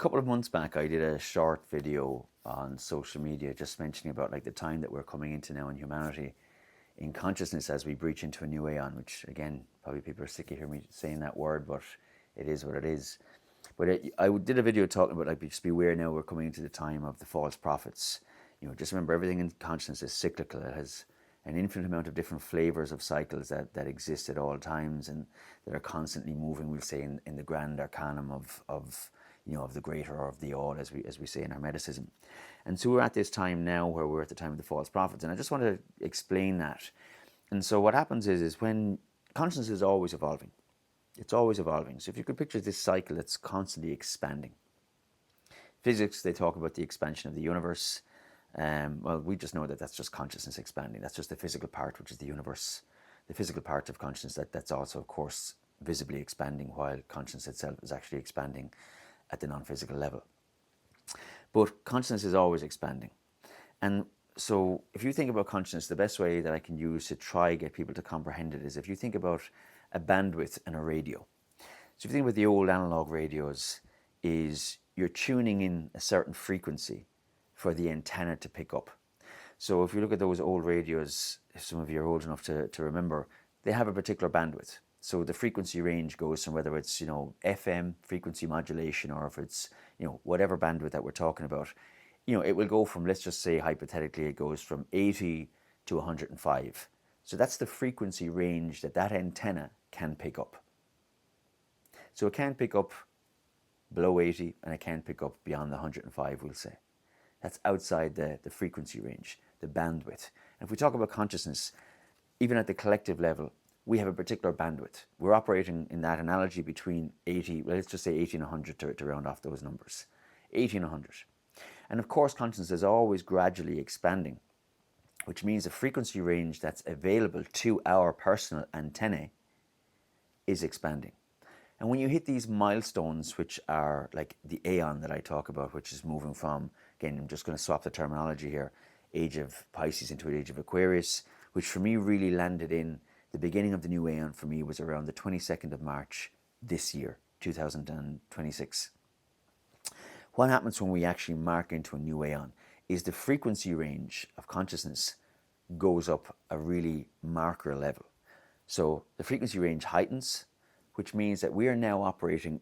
couple of months back, I did a short video on social media just mentioning about like the time that we're coming into now in humanity, in consciousness as we breach into a new aeon, which again, probably people are sick of hearing me saying that word, but it is what it is. But I did a video talking about like just beware now we're coming into the time of the false prophets. Just remember everything in consciousness is cyclical. It has an infinite amount of different flavors of cycles that exist at all times and that are constantly moving, we'll say, in the grand arcanum of the greater or of the all, as we say in our Hermeticism. And so we're at this time now where we're at the time of the false prophets. And I just want to explain that. And so what happens is when consciousness is always evolving, it's always evolving. So if you could picture this cycle that's constantly expanding. Physics, they talk about the expansion of the universe. Well, we just know that that's just consciousness expanding. That's just the physical part, which is the universe. The physical part of consciousness, that's also, of course, visibly expanding, while consciousness itself is actually expanding at the non-physical level. But consciousness is always expanding. And so if you think about consciousness, the best way that I can use to try get people to comprehend it is if you think about a bandwidth and a radio. So if you think about the old analog radios, is you're tuning in a certain frequency for the antenna to pick up. So if you look at those old radios, if some of you are old enough to remember, they have a particular bandwidth. So the frequency range goes from whether it's, FM frequency modulation, or if it's, whatever bandwidth that we're talking about, it will go from, let's just say hypothetically, it goes from 80 to 105. So that's the frequency range that antenna can pick up. So it can't pick up below 80 and it can't pick up beyond the 105, we'll say. That's outside the frequency range, the bandwidth. And if we talk about consciousness, even at the collective level, we have a particular bandwidth. We're operating in that analogy between 80, let's just say 80 and 100 to round off those numbers. 80 and 100. And of course, consciousness is always gradually expanding, which means the frequency range that's available to our personal antennae is expanding. And when you hit these milestones, which are like the aeon that I talk about, which is moving from, again, I'm just going to swap the terminology here, age of Pisces into age of Aquarius, which for me really landed in the beginning of the new aeon for me was around the 22nd of March this year, 2026. What happens when we actually mark into a new aeon is the frequency range of consciousness goes up a really marker level. So the frequency range heightens, which means that we are now operating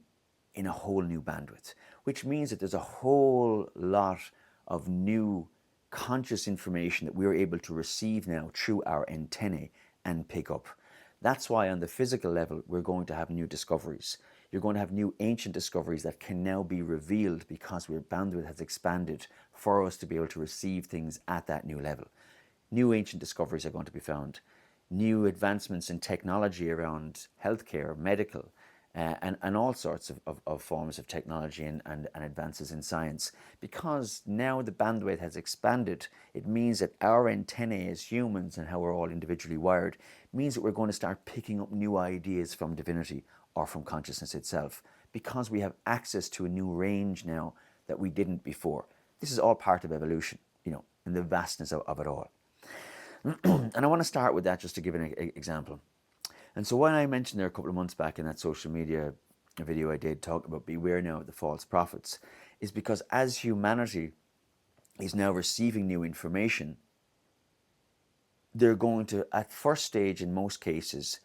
in a whole new bandwidth, which means that there's a whole lot of new conscious information that we're able to receive now through our antennae and pick up. That's why on the physical level, we're going to have new discoveries. You're going to have new ancient discoveries that can now be revealed because our bandwidth has expanded for us to be able to receive things at that new level. New ancient discoveries are going to be found. New advancements in technology around healthcare, medical, and all sorts of forms of technology and advances in science. Because now the bandwidth has expanded, it means that our antennae as humans and how we're all individually wired means that we're going to start picking up new ideas from divinity or from consciousness itself, because we have access to a new range now that we didn't before. This is all part of evolution, in the vastness of it all. And I want to start with that just to give an example. And so when I mentioned there a couple of months back in that social media video I did talk about beware now of the false prophets, is because as humanity is now receiving new information, they're going to, at first stage in most cases,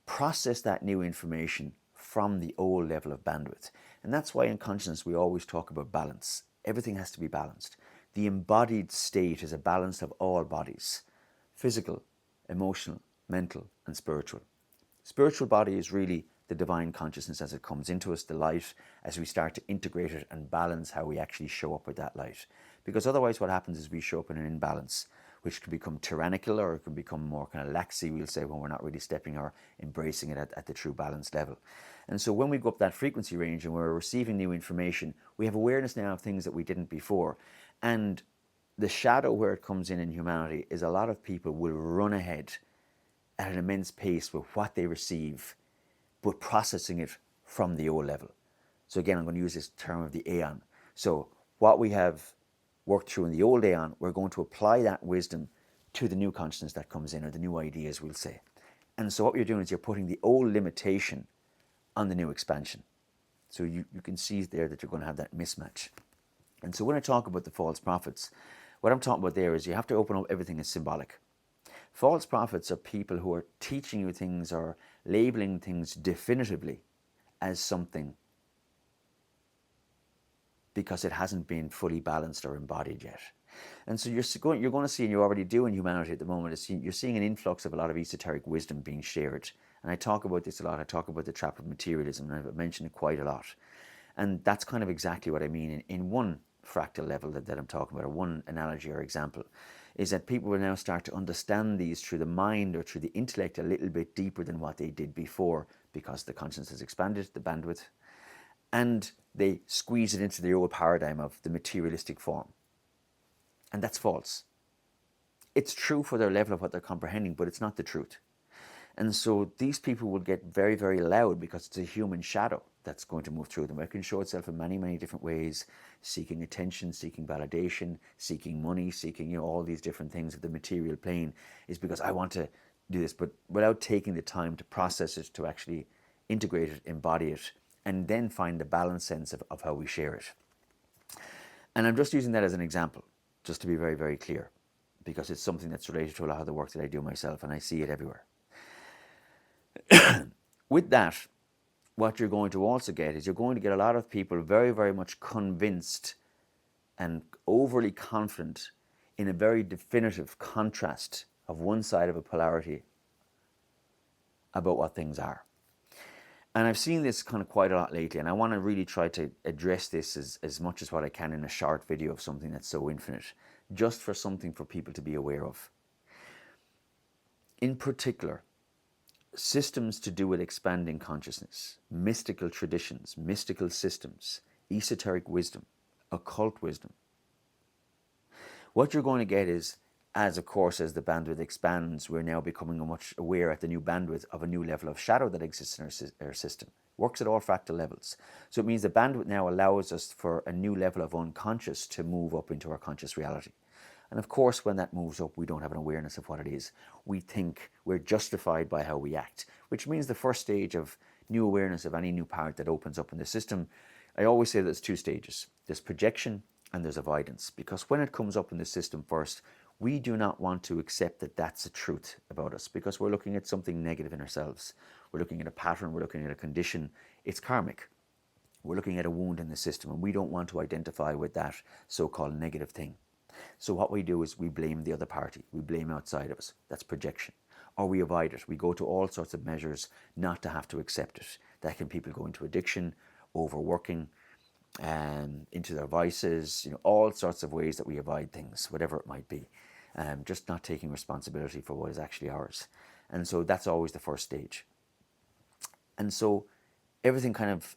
process that new information from the old level of bandwidth. And that's why in consciousness we always talk about balance. Everything has to be balanced. The embodied state is a balance of all bodies: physical, emotional, mental, and spiritual. Spiritual body is really the divine consciousness as it comes into us, the light, as we start to integrate it and balance how we actually show up with that light. Because otherwise what happens is we show up in an imbalance, which can become tyrannical, or it can become more kind of laxy, we'll say, when we're not really stepping or embracing it at the true balance level. And so when we go up that frequency range and we're receiving new information, we have awareness now of things that we didn't before. And the shadow where it comes in humanity is a lot of people will run ahead at an immense pace with what they receive, but processing it from the old level. So again, I'm going to use this term of the aeon. So what we have worked through in the old aeon, we're going to apply that wisdom to the new consciousness that comes in, or the new ideas, we'll say. And so what you're doing is you're putting the old limitation on the new expansion. So you can see there that you're going to have that mismatch. And so when I talk about the false prophets, what I'm talking about there is you have to open up everything as symbolic. False prophets are people who are teaching you things or labeling things definitively as something because it hasn't been fully balanced or embodied yet. And so you're going to see, and you already do in humanity at the moment, you're seeing an influx of a lot of esoteric wisdom being shared. And I talk about this a lot. I talk about the trap of materialism, and I've mentioned it quite a lot. And that's kind of exactly what I mean in one fractal level that I'm talking about, or one analogy or example, is that people will now start to understand these through the mind or through the intellect a little bit deeper than what they did before, because the consciousness has expanded, the bandwidth, and they squeeze it into the old paradigm of the materialistic form. And that's false. It's true for their level of what they're comprehending, but it's not the truth. And so these people will get very, very loud because it's a human shadow that's going to move through them. It can show itself in many, many different ways, seeking attention, seeking validation, seeking money, seeking, all these different things of the material plane, is because I want to do this, but without taking the time to process it, to actually integrate it, embody it, and then find the balanced sense of how we share it. And I'm just using that as an example, just to be very, very clear, because it's something that's related to a lot of the work that I do myself, and I see it everywhere. With that, what you're going to also get is you're going to get a lot of people very, very much convinced and overly confident in a very definitive contrast of one side of a polarity about what things are. And I've seen this kind of quite a lot lately, and I want to really try to address this as much as what I can in a short video of something that's so infinite, just for something for people to be aware of. In particular, systems to do with expanding consciousness, mystical traditions, mystical systems, esoteric wisdom, occult wisdom. What you're going to get is, as the bandwidth expands, we're now becoming much aware at the new bandwidth of a new level of shadow that exists in our system. Works at all fractal levels. So it means the bandwidth now allows us for a new level of unconscious to move up into our conscious reality. And of course, when that moves up, we don't have an awareness of what it is. We think we're justified by how we act, which means the first stage of new awareness of any new part that opens up in the system, I always say there's two stages. There's projection and there's avoidance. Because when it comes up in the system first, we do not want to accept that that's the truth about us, because we're looking at something negative in ourselves. We're looking at a pattern, we're looking at a condition. It's karmic. We're looking at a wound in the system, and we don't want to identify with that so-called negative thing. So what we do is we blame the other party. We blame outside of us. That's projection. Or we avoid it. We go to all sorts of measures not to have to accept it. That can people go into addiction, overworking, into their vices, all sorts of ways that we avoid things, whatever it might be. Just not taking responsibility for what is actually ours. And so that's always the first stage. And so everything kind of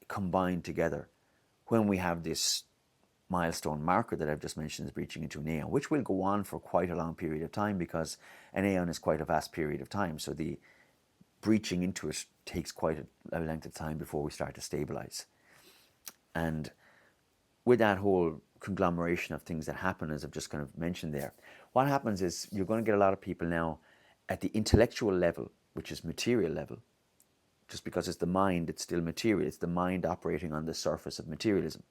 combined together when we have this milestone marker that I've just mentioned is breaching into an aeon, which will go on for quite a long period of time, because an aeon is quite a vast period of time. So the breaching into it takes quite a length of time before we start to stabilize. And with that whole conglomeration of things that happen, as I've just kind of mentioned there, what happens is you're going to get a lot of people now at the intellectual level, which is material level. Just because it's the mind, it's still material. It's the mind operating on the surface of materialism.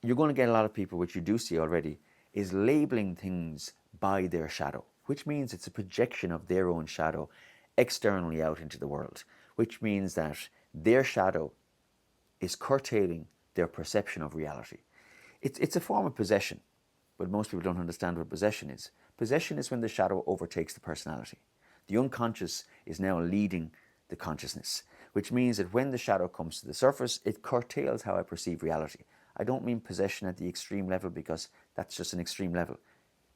You're going to get a lot of people, which you do see already, is labeling things by their shadow, which means it's a projection of their own shadow externally out into the world, which means that their shadow is curtailing their perception of reality. It's a form of possession, but most people don't understand what possession is. Possession is when the shadow overtakes the personality. The unconscious is now leading the consciousness, which means that when the shadow comes to the surface, it curtails how I perceive reality. I don't mean possession at the extreme level, because that's just an extreme level.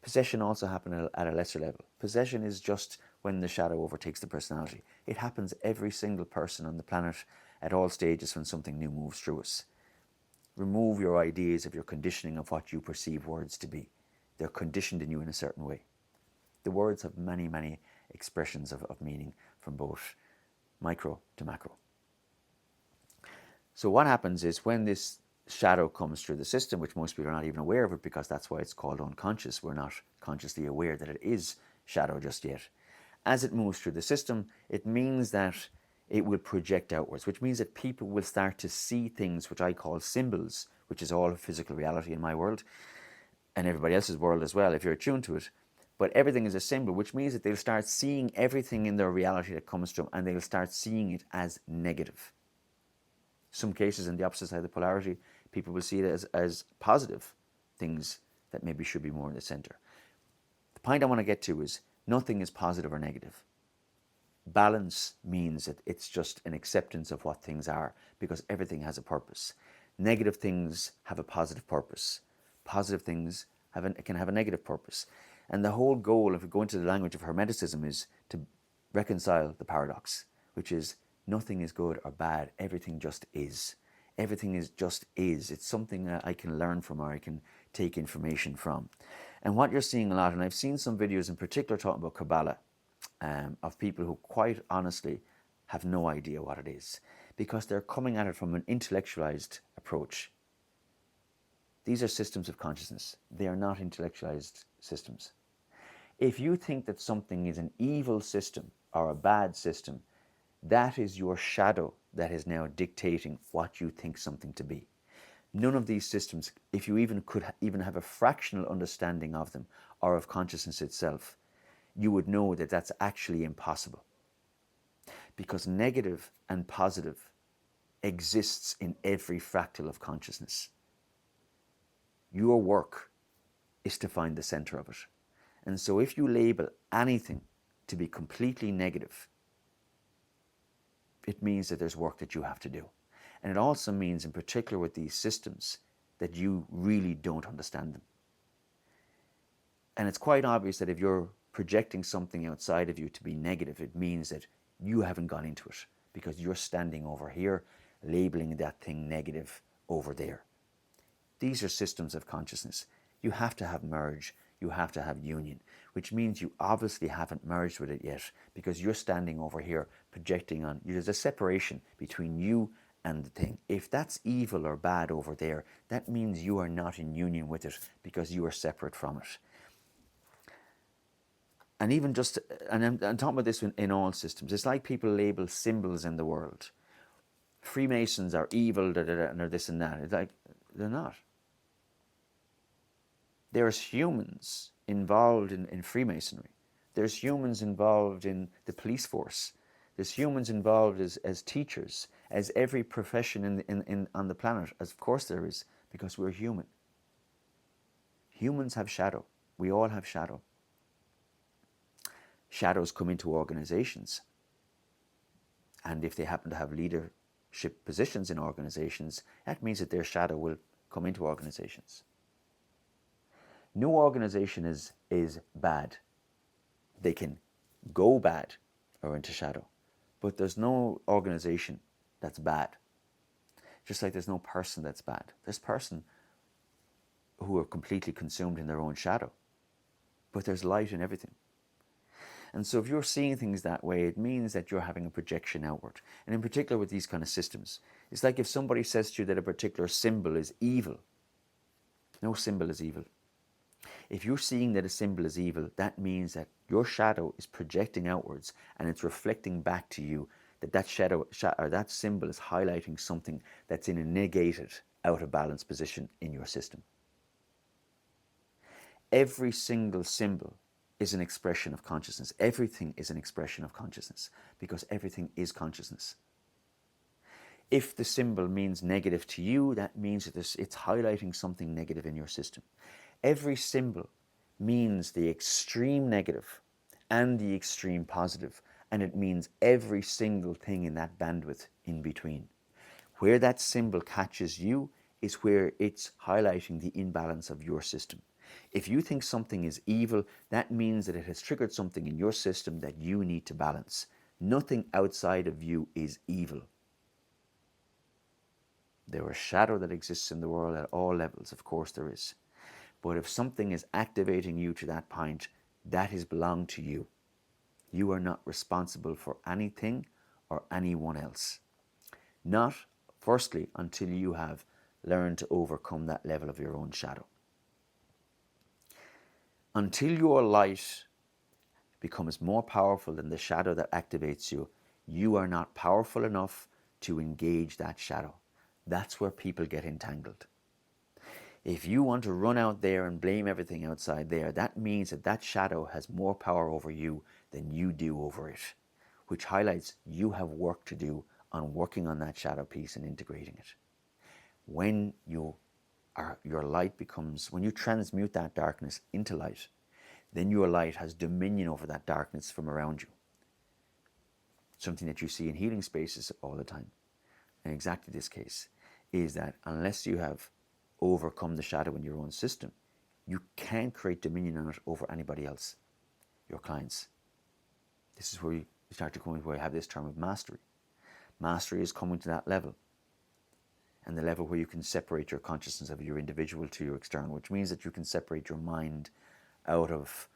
Possession also happens at a lesser level. Possession is just when the shadow overtakes the personality. It happens every single person on the planet at all stages when something new moves through us. Remove your ideas of your conditioning of what you perceive words to be. They're conditioned in you in a certain way. The words have many, many expressions of meaning, from both micro to macro. So what happens is when this shadow comes through the system, which most people are not even aware of it, because that's why it's called unconscious. We're not consciously aware that it is shadow just yet. As it moves through the system, it means that it will project outwards, which means that people will start to see things which I call symbols, which is all physical reality in my world and everybody else's world as well, if you're attuned to it. But everything is a symbol, which means that they'll start seeing everything in their reality that comes to them, and they'll start seeing it as negative. Some cases, on the opposite side of the polarity, people will see it as positive things that maybe should be more in the center. The point I want to get to is nothing is positive or negative. Balance means that it's just an acceptance of what things are, because everything has a purpose. Negative things have a positive purpose. Positive things can have a negative purpose. And the whole goal, if we go into the language of Hermeticism, is to reconcile the paradox, which is nothing is good or bad, everything just is. Everything is just is. It's something that I can learn from, or I can take information from. And what you're seeing a lot, and I've seen some videos in particular talking about Kabbalah, of people who quite honestly have no idea what it is, because they're coming at it from an intellectualized approach. These are systems of consciousness. They are not intellectualized systems. If you think that something is an evil system or a bad system, that is your shadow that is now dictating what you think something to be. None of these systems, if you could have a fractional understanding of them or of consciousness itself, you would know that that's actually impossible. Because negative and positive exists in every fractal of consciousness. Your work is to find the center of it. And so if you label anything to be completely negative, it means that there's work that you have to do. And it also means, in particular with these systems, that you really don't understand them. And it's quite obvious that if you're projecting something outside of you to be negative, it means that you haven't gone into it, because you're standing over here labeling that thing negative over there. These are systems of consciousness. You have to have merge, you have to have union, which means you obviously haven't merged with it yet, because you're standing over here projecting on, there's a separation between you and the thing. If that's evil or bad over there, that means you are not in union with it, because you are separate from it. And even just, and I'm talking about this in all systems, it's like people label symbols in the world. Freemasons are evil, and they're this and that. It's like, they're not. There's humans involved in Freemasonry. There's humans involved in the police force. There's humans involved as teachers, as every profession on the planet. As of course there is, because we're human. Humans have shadow. We all have shadow. Shadows come into organizations. And if they happen to have leadership positions in organizations, that means that their shadow will come into organizations. No organization is bad. They can go bad or into shadow, but there's no organization that's bad. Just like there's no person that's bad. There's person who are completely consumed in their own shadow, but there's light in everything. And so if you're seeing things that way, it means that you're having a projection outward. And in particular with these kind of systems, it's like if somebody says to you that a particular symbol is evil. No symbol is evil. If you're seeing that a symbol is evil, that means that your shadow is projecting outwards, and it's reflecting back to you that shadow or that symbol is highlighting something that's in a negated, out of balance position in your system. Every single symbol is an expression of consciousness. Everything is an expression of consciousness, because everything is consciousness. If the symbol means negative to you, that means that it's highlighting something negative in your system. Every symbol means the extreme negative and the extreme positive, and it means every single thing in that bandwidth in between. Where that symbol catches you is where it's highlighting the imbalance of your system. If you think something is evil, that means that it has triggered something in your system that you need to balance. Nothing outside of you is evil. There is shadow that exists in the world at all levels, of course there is. But if something is activating you to that point, that has belonged to you. You are not responsible for anything or anyone else. Not, firstly, until you have learned to overcome that level of your own shadow. Until your light becomes more powerful than the shadow that activates you, you are not powerful enough to engage that shadow. That's where people get entangled. If you want to run out there and blame everything outside there, that means that that shadow has more power over you than you do over it, which highlights you have work to do on working on that shadow piece and integrating it. When your light becomes, when you transmute that darkness into light, then your light has dominion over that darkness from around you. Something that you see in healing spaces all the time, in exactly this case, is that unless you have overcome the shadow in your own system, you can't create dominion on it over anybody else, your clients. This is where you start to come into where I have this term of mastery. Mastery is coming to that level, and the level where you can separate your consciousness of your individual to your external, which means that you can separate your mind out of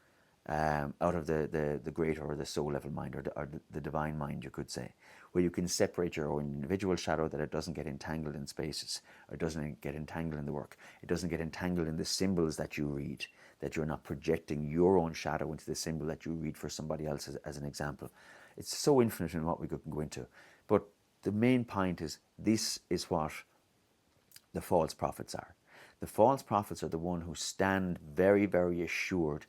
the greater or the soul level mind, or the divine mind, you could say, where you can separate your own individual shadow, that it doesn't get entangled in spaces, or it doesn't get entangled in the work, it doesn't get entangled in the symbols that you read, that you're not projecting your own shadow into the symbol that you read for somebody else as an example. It's so infinite in what we can go into. But the main point is, this is what the false prophets are. The false prophets are the one who stand very, very assured,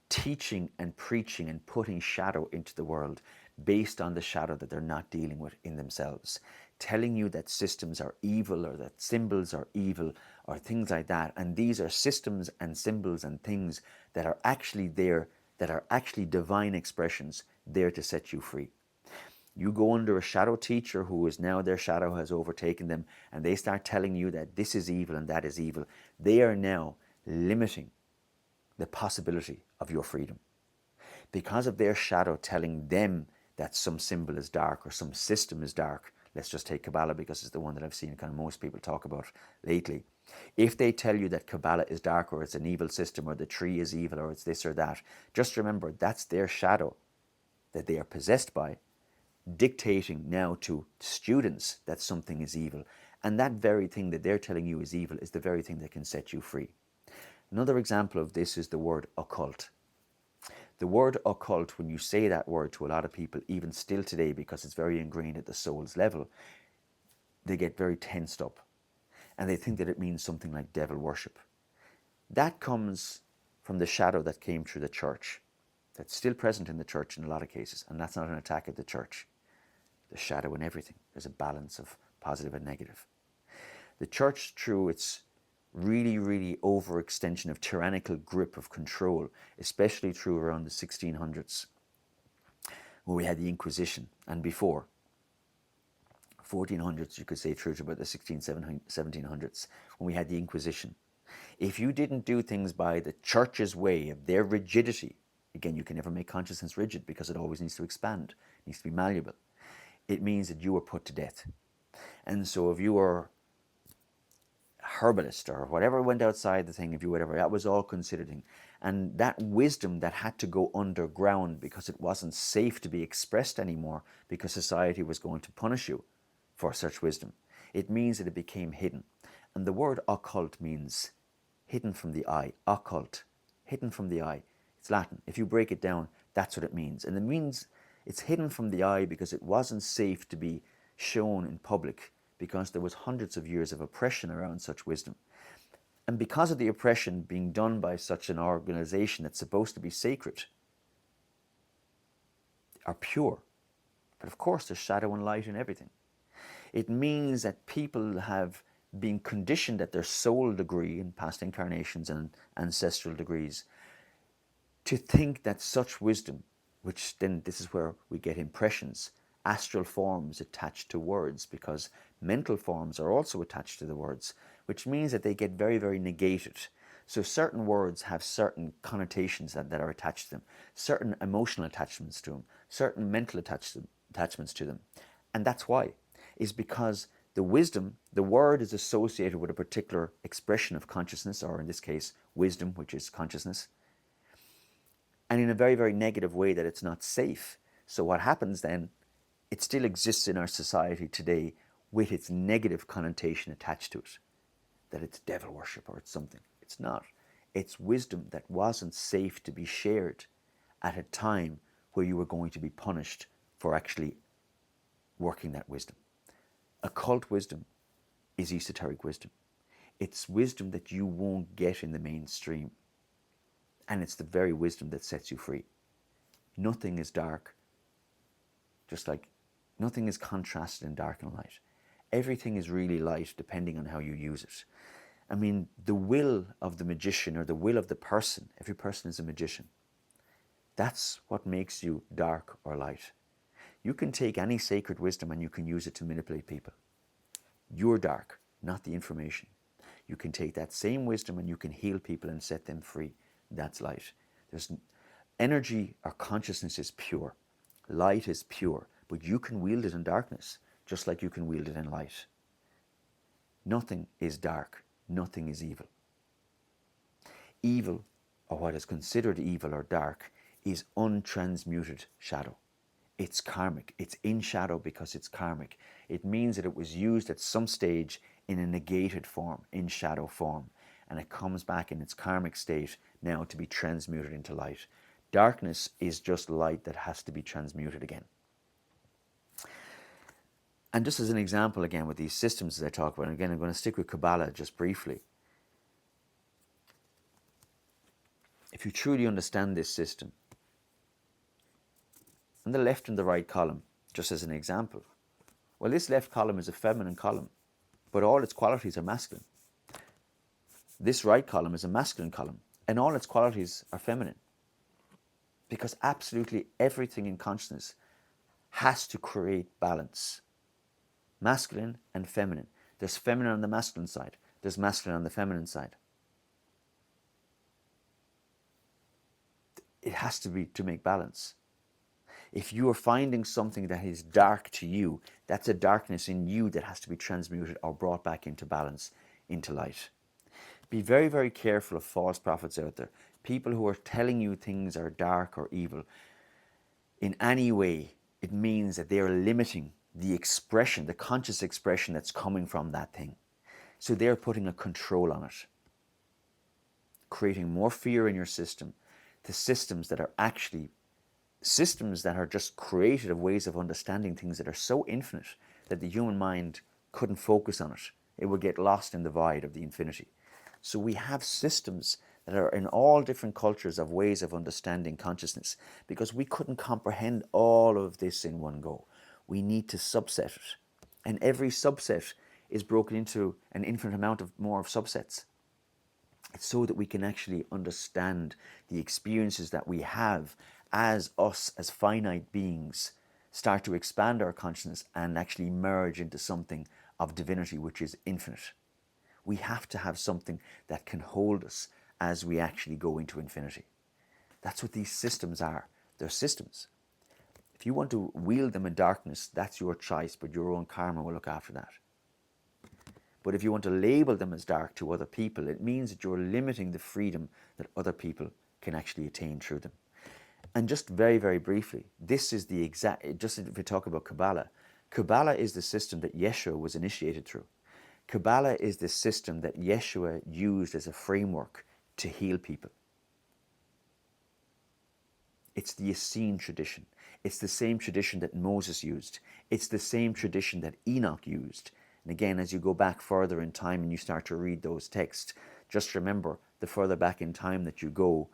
teaching and preaching and putting shadow into the world based on the shadow that they're not dealing with in themselves, telling you that systems are evil, or that symbols are evil, or things like that. And these are systems and symbols and things that are actually there, that are actually divine expressions there to set you free. You go under a shadow teacher who is now, their shadow has overtaken them, and they start telling you that this is evil and that is evil. They are now limiting the possibility of your freedom, because of their shadow telling them that some symbol is dark or some system is dark. Let's just take Kabbalah, because it's the one that I've seen kind of most people talk about lately. If they tell you that Kabbalah is dark, or it's an evil system, or the tree is evil, or it's this or that, just remember that's their shadow that they are possessed by, dictating now to students that something is evil. And that very thing that they're telling you is evil is the very thing that can set you free. Another example of this is the word occult. The word occult, when you say that word to a lot of people, even still today, because it's very ingrained at the soul's level, they get very tensed up, and they think that it means something like devil worship. That comes from the shadow that came through the church, that's still present in the church in a lot of cases, and that's not an attack at the church. The shadow in everything. There's a balance of positive and negative. The church, through its really, really overextension of tyrannical grip of control, especially through around the 1600s, where we had the Inquisition, and before, 1400s, you could say, through to about the 1700s, when we had the Inquisition. If you didn't do things by the church's way, of their rigidity, again, you can never make consciousness rigid because it always needs to expand, it needs to be malleable. It means that you were put to death. And so if you were herbalist or whatever went outside the thing, if you whatever, that was all considered thing. And that wisdom that had to go underground because it wasn't safe to be expressed anymore, because society was going to punish you for such wisdom, it means that it became hidden. And the word occult means hidden from the eye. Occult, hidden from the eye. It's Latin. If you break it down, that's what it means. And it means it's hidden from the eye because it wasn't safe to be shown in public, because there was hundreds of years of oppression around such wisdom. And because of the oppression being done by such an organization that's supposed to be sacred, are pure. But of course there's shadow and light in everything. It means that people have been conditioned at their soul degree in past incarnations and ancestral degrees to think that such wisdom, which then this is where we get impressions, astral forms attached to words, because mental forms are also attached to the words, which means that they get very, very negated. So certain words have certain connotations that are attached to them, certain emotional attachments to them, certain mental attachments to them. And that's why, is because the wisdom, the word is associated with a particular expression of consciousness, or in this case, wisdom, which is consciousness, and in a very, very negative way, that it's not safe. So what happens then, it still exists in our society today with its negative connotation attached to it, that it's devil worship or it's something. It's not. It's wisdom that wasn't safe to be shared at a time where you were going to be punished for actually working that wisdom. Occult wisdom is esoteric wisdom. It's wisdom that you won't get in the mainstream. And it's the very wisdom that sets you free. Nothing is dark, just like nothing is contrasted in dark and light. Everything is really light depending on how you use it. I mean, the will of the magician or the will of the person, every person is a magician. That's what makes you dark or light. You can take any sacred wisdom and you can use it to manipulate people. You're dark, not the information. You can take that same wisdom and you can heal people and set them free. That's light. There's energy or consciousness is pure. Light is pure, but you can wield it in darkness, just like you can wield it in light. Nothing is dark. Nothing is evil. Evil, or what is considered evil or dark, is untransmuted shadow. It's karmic. It's in shadow because it's karmic. It means that it was used at some stage in a negated form, in shadow form, and it comes back in its karmic state now to be transmuted into light. Darkness is just light that has to be transmuted again. And just as an example again with these systems that I talk about, and again I'm going to stick with Kabbalah just briefly. If you truly understand this system, on the left and the right column, just as an example, well, this left column is a feminine column, but all its qualities are masculine. This right column is a masculine column, and all its qualities are feminine. Because absolutely everything in consciousness has to create balance. Masculine and feminine. There's feminine on the masculine side. There's masculine on the feminine side. It has to be to make balance. If you are finding something that is dark to you, that's a darkness in you that has to be transmuted or brought back into balance, into light. Be very, very careful of false prophets out there. People who are telling you things are dark or evil. In any way, it means that they are limiting the expression, the conscious expression that's coming from that thing. So they're putting a control on it, creating more fear in your system. The systems that are actually systems that are just created of ways of understanding things that are so infinite that the human mind couldn't focus on it. It would get lost in the void of the infinity. So we have systems that are in all different cultures of ways of understanding consciousness because we couldn't comprehend all of this in one go. We need to subset it. And every subset is broken into an infinite amount of more of subsets. It's so that we can actually understand the experiences that we have as us, as finite beings, start to expand our consciousness and actually merge into something of divinity, which is infinite. We have to have something that can hold us as we actually go into infinity. That's what these systems are. They're systems. If you want to wield them in darkness, that's your choice, but your own karma will look after that. But if you want to label them as dark to other people, it means that you're limiting the freedom that other people can actually attain through them. And just very, very briefly, this is the exact, just if we talk about Kabbalah, Kabbalah is the system that Yeshua was initiated through. Kabbalah is the system that Yeshua used as a framework to heal people. It's the Essene tradition. It's the same tradition that Moses used. It's the same tradition that Enoch used. And again, as you go back further in time and you start to read those texts, just remember, the further back in time that you go,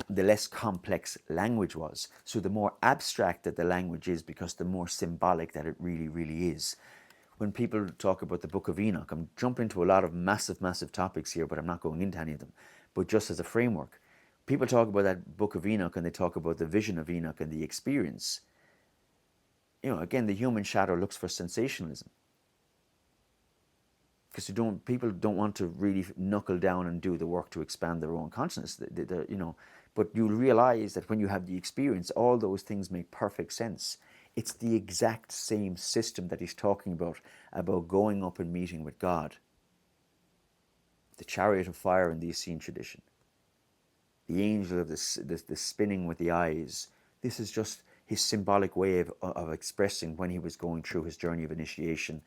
the less complex language was. So the more abstract that the language is, because the more symbolic that it really, really is. When people talk about the Book of Enoch, I'm jumping into a lot of massive, massive topics here, but I'm not going into any of them. But just as a framework, people talk about that Book of Enoch and they talk about the vision of Enoch and the experience. You know, again, the human shadow looks for sensationalism. Because people don't want to really knuckle down and do the work to expand their own consciousness. You know, but you'll realize that when you have the experience, all those things make perfect sense. It's the exact same system that he's talking about going up and meeting with God. The chariot of fire in the Essene tradition. The angel of the spinning with the eyes. This is just his symbolic way of expressing when he was going through his journey of initiation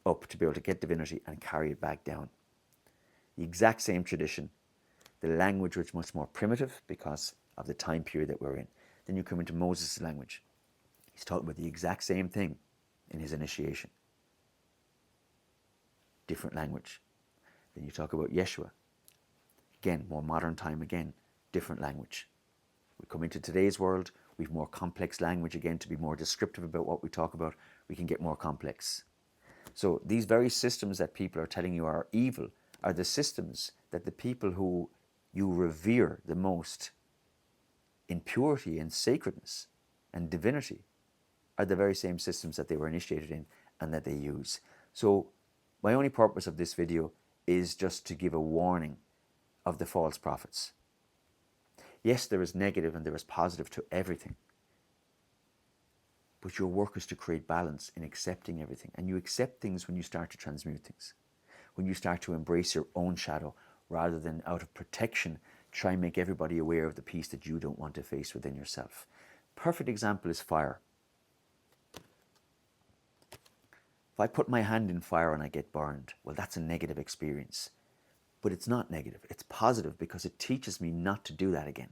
up to be able to get divinity and carry it back down. The exact same tradition. The language was much more primitive because of the time period that we're in. Then you come into Moses' language. He's talking about the exact same thing. in his initiation. Different language. Then you talk about Yeshua. Again, more modern time again, different language. We come into today's world, we have more complex language again to be more descriptive about what we talk about. We can get more complex. So these very systems that people are telling you are evil are the systems that the people who you revere the most in purity and sacredness and divinity are the very same systems that they were initiated in and that they use. So my only purpose of this video is just to give a warning of the false prophets. Yes, there is negative and there is positive to everything. But your work is to create balance in accepting everything. And you accept things when you start to transmute things. When you start to embrace your own shadow rather than out of protection, try and make everybody aware of the piece that you don't want to face within yourself. Perfect example is fire. If I put my hand in fire and I get burned, well, that's a negative experience. But it's not negative. It's positive because it teaches me not to do that again.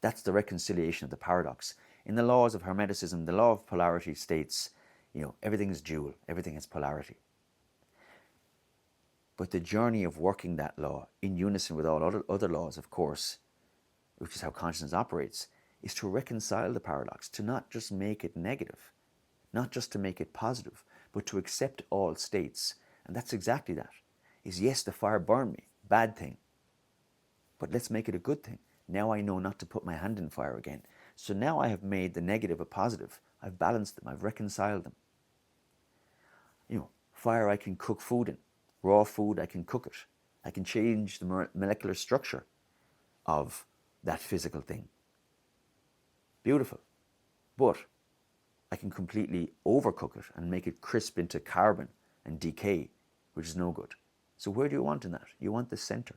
That's the reconciliation of the paradox. In the laws of Hermeticism, the law of polarity states, everything is dual, everything has polarity. But the journey of working that law in unison with all other laws, of course, which is how consciousness operates, is to reconcile the paradox, to not just make it negative, not just to make it positive, but to accept all states. And that's exactly that. Is yes, the fire burned me, bad thing. But let's make it a good thing. Now I know not to put my hand in fire again. So now I have made the negative a positive. I've balanced them. I've reconciled them. Fire I can cook food in. Raw food, I can cook it. I can change the molecular structure of that physical thing. Beautiful. But I can completely overcook it and make it crisp into carbon and decay, which is no good. So where do you want in that? You want the center.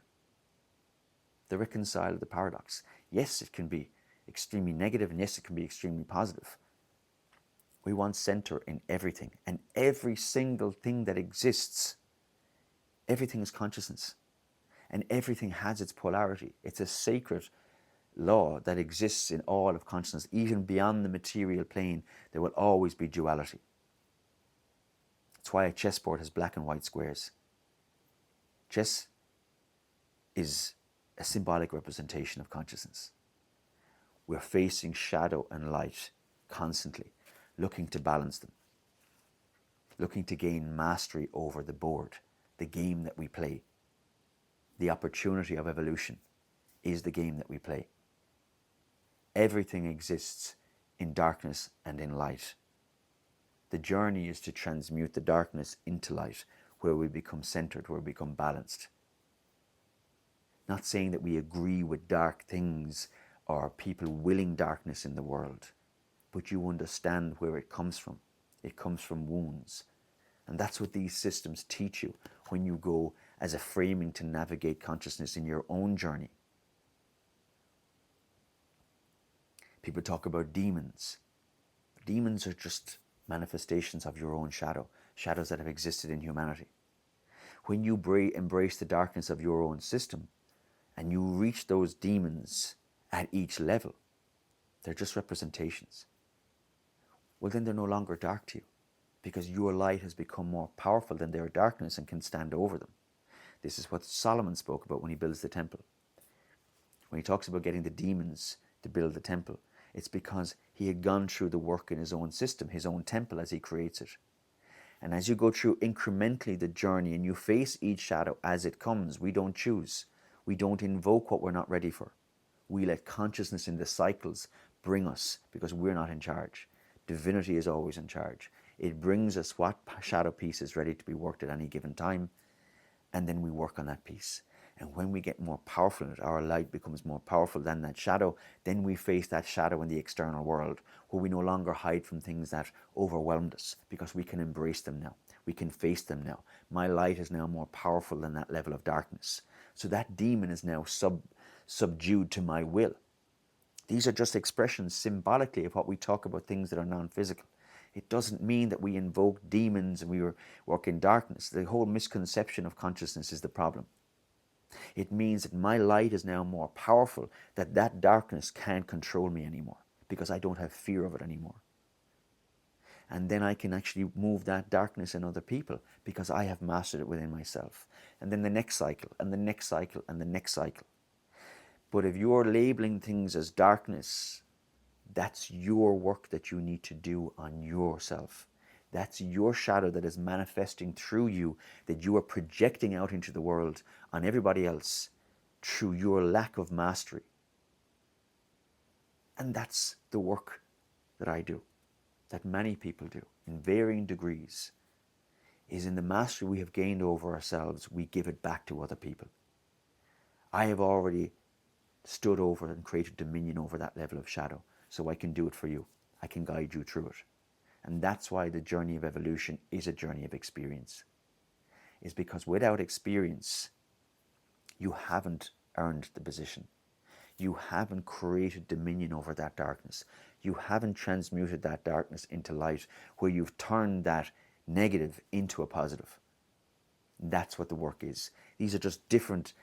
The reconcile of the paradox. Yes, it can be extremely negative, and yes, it can be extremely positive. We want center in everything, and every single thing that exists. Everything is consciousness, and everything has its polarity. It's a sacred law that exists in all of consciousness. Even beyond the material plane, there will always be duality. That's why a chessboard has black and white squares. Chess is a symbolic representation of consciousness. We're facing shadow and light constantly, looking to balance them, looking to gain mastery over the board, the game that we play. The opportunity of evolution is the game that we play. Everything exists in darkness and in light. The journey is to transmute the darkness into light, where we become centered, where we become balanced. Not saying that we agree with dark things or people willing darkness in the world, but you understand where it comes from. It comes from wounds. And that's what these systems teach you when you go as a framing to navigate consciousness in your own journey. People talk about demons. Demons are just manifestations of your own shadow, shadows that have existed in humanity. When you embrace the darkness of your own system and you reach those demons at each level, they're just representations. Well, then they're no longer dark to you, because your light has become more powerful than their darkness and can stand over them. This is what Solomon spoke about when he builds the temple. When he talks about getting the demons to build the temple, it's because he had gone through the work in his own system, his own temple as he creates it. And as you go through incrementally the journey and you face each shadow as it comes, we don't choose. We don't invoke what we're not ready for. We let consciousness in the cycles bring us, because we're not in charge. Divinity is always in charge. It brings us what shadow piece is ready to be worked at any given time, and then we work on that piece. And when we get more powerful in it, our light becomes more powerful than that shadow, then we face that shadow in the external world, where we no longer hide from things that overwhelmed us, because we can embrace them now. We can face them now. My light is now more powerful than that level of darkness. So that demon is now subdued to my will. These are just expressions symbolically of what we talk about things that are non-physical. It doesn't mean that we invoke demons and we work in darkness. The whole misconception of consciousness is the problem. It means that my light is now more powerful, that that darkness can't control me anymore, because I don't have fear of it anymore. And then I can actually move that darkness in other people because I have mastered it within myself. And then the next cycle, and the next cycle, and the next cycle. But if you're labeling things as darkness, that's your work that you need to do on yourself. That's your shadow that is manifesting through you, that you are projecting out into the world on everybody else through your lack of mastery. And that's the work that I do, that many people do in varying degrees, is in the mastery we have gained over ourselves, we give it back to other people. I have already stood over and created dominion over that level of shadow, so I can do it for you. I can guide you through it. And that's why the journey of evolution is a journey of experience. Is because without experience, you haven't earned the position. You haven't created dominion over that darkness. You haven't transmuted that darkness into light, where you've turned that negative into a positive. That's what the work is. These are just different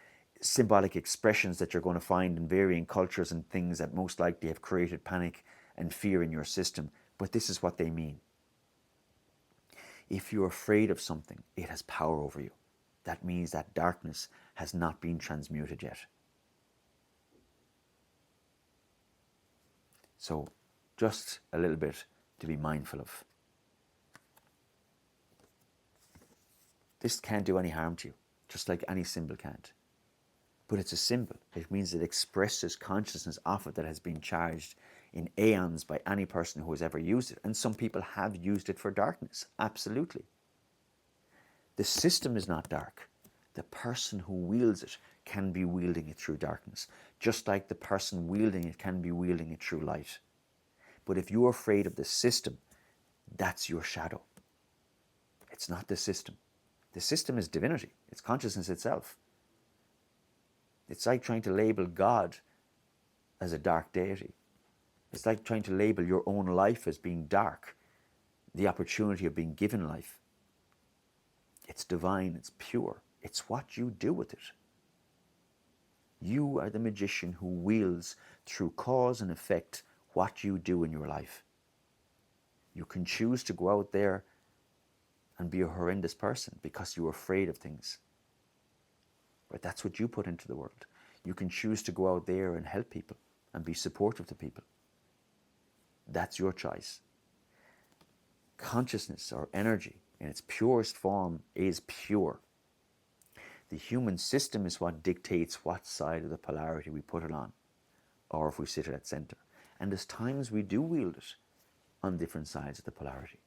symbolic expressions that you're going to find in varying cultures and things that most likely have created panic and fear in your system. But this is what they mean. If you're afraid of something, it has power over you. That means that darkness has not been transmuted yet. So just a little bit to be mindful of. This can't do any harm to you, just like any symbol can't. But it's a symbol. It means it expresses consciousness of it that has been charged in aeons by any person who has ever used it. And some people have used it for darkness, absolutely. The system is not dark. The person who wields it can be wielding it through darkness, just like the person wielding it can be wielding it through light. But if you're afraid of the system, that's your shadow. It's not the system. The system is divinity. It's consciousness itself. It's like trying to label God as a dark deity. It's like trying to label your own life as being dark, the opportunity of being given life. It's divine, it's pure. It's what you do with it. You are the magician who wields through cause and effect what you do in your life. You can choose to go out there and be a horrendous person because you're afraid of things. But that's what you put into the world. You can choose to go out there and help people and be supportive to people. That's your choice. Consciousness or energy in its purest form is pure. The human system is what dictates what side of the polarity we put it on, or if we sit at center. And there's times we do wield it on different sides of the polarity.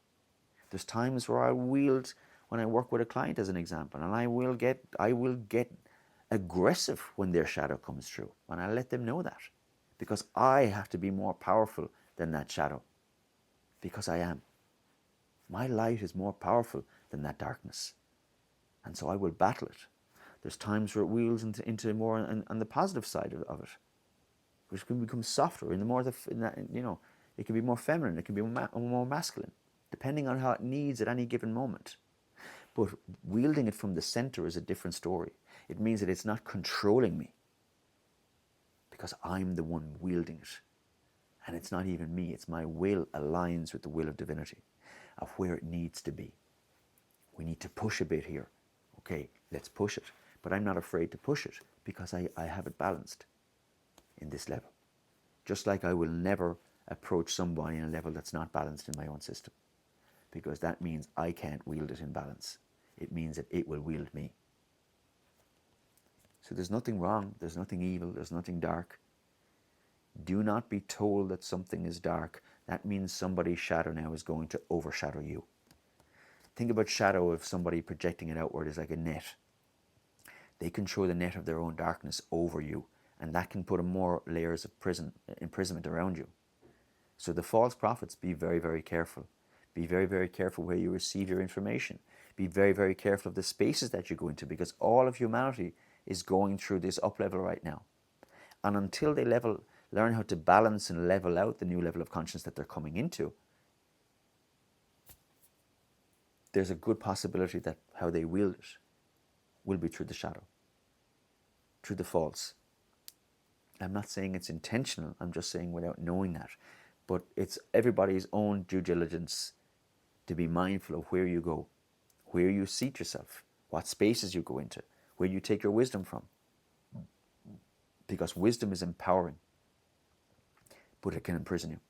There's times where I wield, when I work with a client as an example, and I will get aggressive when their shadow comes through, and I let them know that, because I have to be more powerful than that shadow, because I am. My light is more powerful than that darkness, and so I will battle it. There's times where it wheels into more on the positive side of it, which can become softer, it can be more feminine, it can be more masculine, depending on how it needs at any given moment. But wielding it from the center is a different story. It means that it's not controlling me, because I'm the one wielding it. And it's not even me, it's my will aligns with the will of divinity, of where it needs to be. We need to push a bit here. Okay, let's push it. But I'm not afraid to push it, because I have it balanced in this level. Just like I will never approach somebody in a level that's not balanced in my own system, because that means I can't wield it in balance. It means that it will wield me. So there's nothing wrong, there's nothing evil, there's nothing dark. Do not be told that something is dark. That means somebody's shadow now is going to overshadow you. Think about shadow of somebody projecting it outward as like a net. They can throw the net of their own darkness over you, and that can put more layers of imprisonment around you. So the false prophets, be very, very careful. Be very, very careful where you receive your information. Be very, very careful of the spaces that you go into, because all of humanity is going through this up level right now. And until they learn how to balance and level out the new level of consciousness that they're coming into, there's a good possibility that how they wield it will be through the shadow, through the false. I'm not saying it's intentional, I'm just saying without knowing that. But it's everybody's own due diligence to be mindful of where you go, where you seat yourself, what spaces you go into, where you take your wisdom from. Because wisdom is empowering, but it can imprison you.